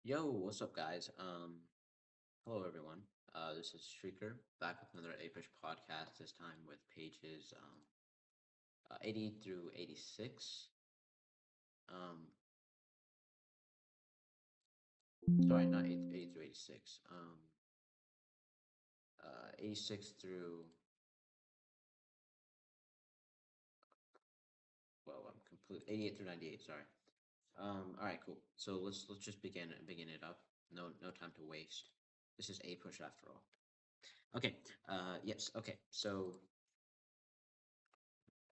Yo, what's up, guys? Hello, everyone. This is Shrieker back with another APUSH podcast. This time with pages 80 through 86. Um, Sorry, not 80 through 86. 86 through, well, I'm complete 88 through 98. Sorry. All right, cool. So let's just begin it up. No time to waste. This is APUSH after all. Okay. Yes. Okay. So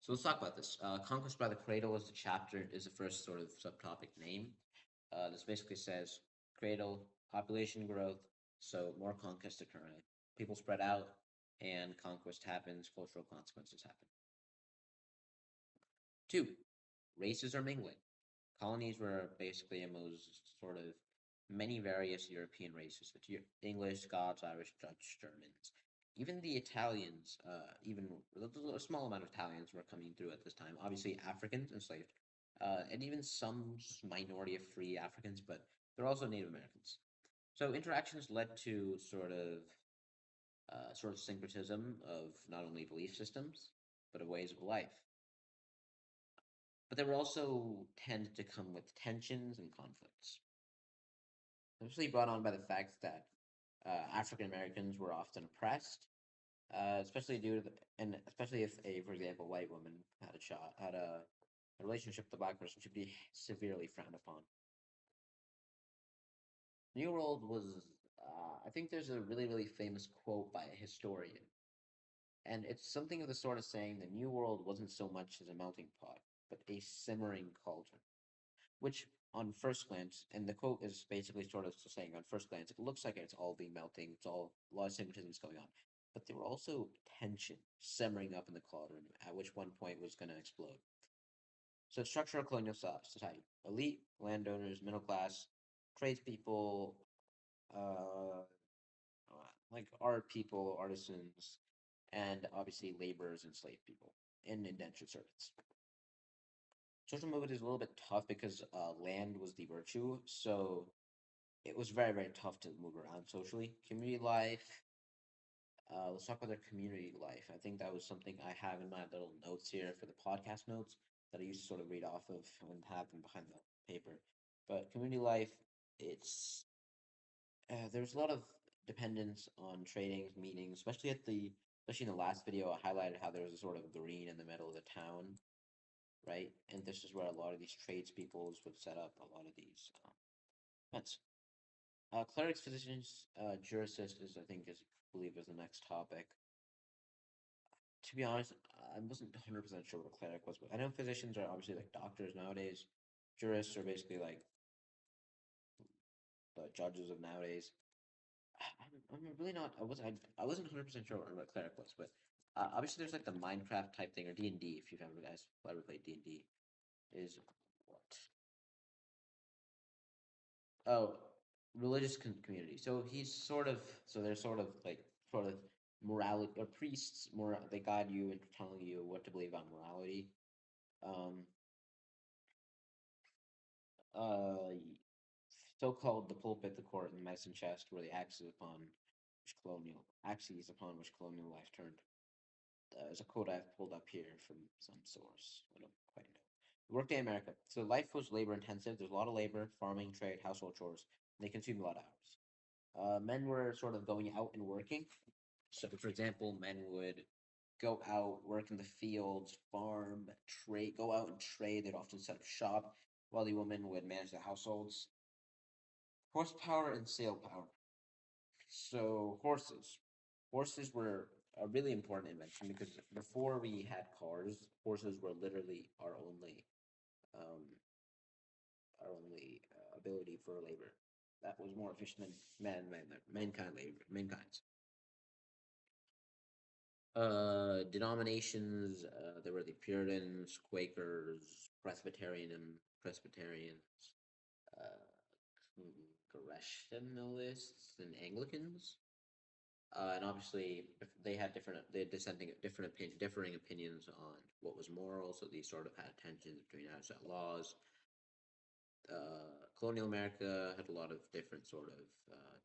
let's talk about this. Conquest by the Cradle is the chapter, is the first sort of subtopic name. This basically says cradle, population growth, so more conquest occurring. People spread out, and conquest happens, cultural consequences happen. Two, races are mingling. Colonies were basically a most sort of many various European races, with English, Scots, Irish, Dutch, Germans. Even the Italians, even a small amount of Italians were coming through at this time. Obviously, Africans enslaved, and even some minority of free Africans, but they're also Native Americans. So interactions led to sort of syncretism of not only belief systems, but of ways of life. But they were also tend to come with tensions and conflicts, mostly brought on by the fact that African Americans were often oppressed, especially due to and especially if for example, white woman had a relationship with a black person should be severely frowned upon. New World was, I think there's a really famous quote by a historian, and it's something of the sort of saying the New World wasn't so much as a melting pot, but a simmering cauldron, which on first glance, and the quote is basically sort of saying on first glance, it looks like it's all being melting, it's all a lot of syncretisms going on. But there were also tension simmering up in the cauldron, at which one point was going to explode. So, structure of colonial society: elite, landowners, middle class, tradespeople, uh, like art people, artisans, and obviously laborers and slave people, and indentured servants. Social mobility is a little bit tough because land was the virtue, so it was very tough to move around socially. Community life. Let's talk about their community life. I think that was something I have in my little notes here for the podcast notes that I used to sort of read off of and have them behind the paper. But community life, it's there's a lot of dependence on tradings, meetings, especially in the last video. I highlighted how there was a sort of green in the middle of the town, right? And this is where a lot of these tradespeoples would set up a lot of these events. Clerics, physicians, juristers, I think I believe is the next topic. To be honest, I wasn't 100% sure what a cleric was, but I know physicians are obviously like doctors nowadays. Jurists are basically like the judges of nowadays. I'm really not. I wasn't 100% sure what a cleric was, but obviously there's like the Minecraft type thing or D&D if you've ever played D&D is what? Oh, religious community. So they're sort of morality or priests. More they guide you into telling you what to believe on morality. Um, uh, So-called the pulpit, the court, and the medicine chest were the axes upon which colonial life turned. There's a quote I've pulled up here from some source. I don't quite know. Workday America. So life was labor intensive. There's a lot of labor, farming, trade, household chores. And they consumed a lot of hours. Men were sort of going out and working. So, for example, men would go out, work in the fields, farm, trade, go out and trade. They'd often set up shop, while the women would manage the households. Horsepower and sail power. So, horses. Horses were a really important invention because before we had cars, horses were literally um, our only ability for labor. That was more efficient than mankind labor, mankind's. Denominations. There were the Puritans, Quakers, Presbyterians, uh, Congregationalists, and Anglicans. And obviously, if they had differing opinions on what was moral. So these sort of had tensions between outside laws. colonial America had a lot of different sort of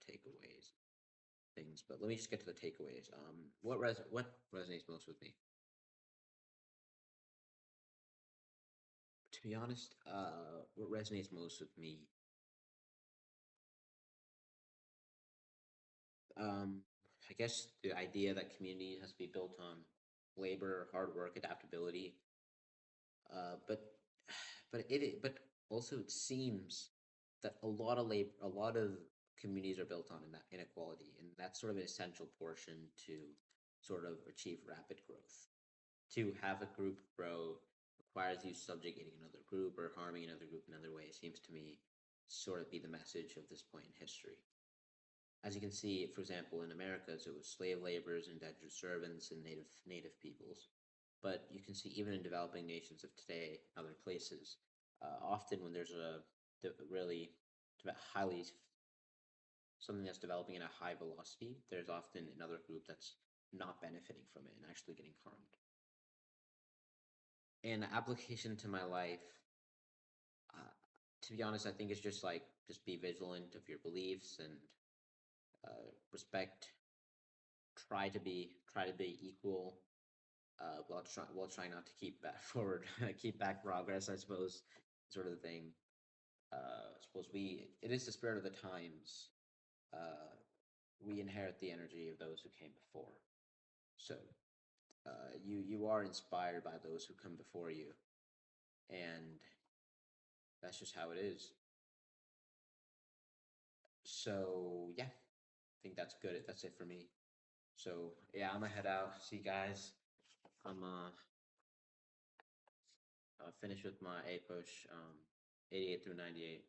takeaways things, but let me just get to the takeaways. What resonates most with me? To be honest, what resonates most with me, um, I guess the idea that community has to be built on labor, hard work, adaptability. But but also it seems that a lot of communities are built on inequality, and that's sort of an essential portion to sort of achieve rapid growth. To have a group grow requires you subjugating another group or harming another group in another way. Seems to me sort of be the message of this point in history. As you can see, for example, in Americas, it was slave laborers, indentured servants, and native peoples. But you can see even in developing nations of today, other places, often when there's a really highly something that's developing at a high velocity, there's often another group that's not benefiting from it and actually getting harmed. And application to my life, uh, to be honest, I think it's just like just be vigilant of your beliefs and respect. Try to be equal, while trying not to keep back forward, keep back progress. I suppose, sort of thing. I suppose we it is the spirit of the times. Uh, we inherit the energy of those who came before. So you are inspired by those who come before you, and that's just how it is. So yeah, I think that's good. That's it for me. So yeah, I'm gonna head out. See you guys. I'm finished with my APUSH 88 through 98.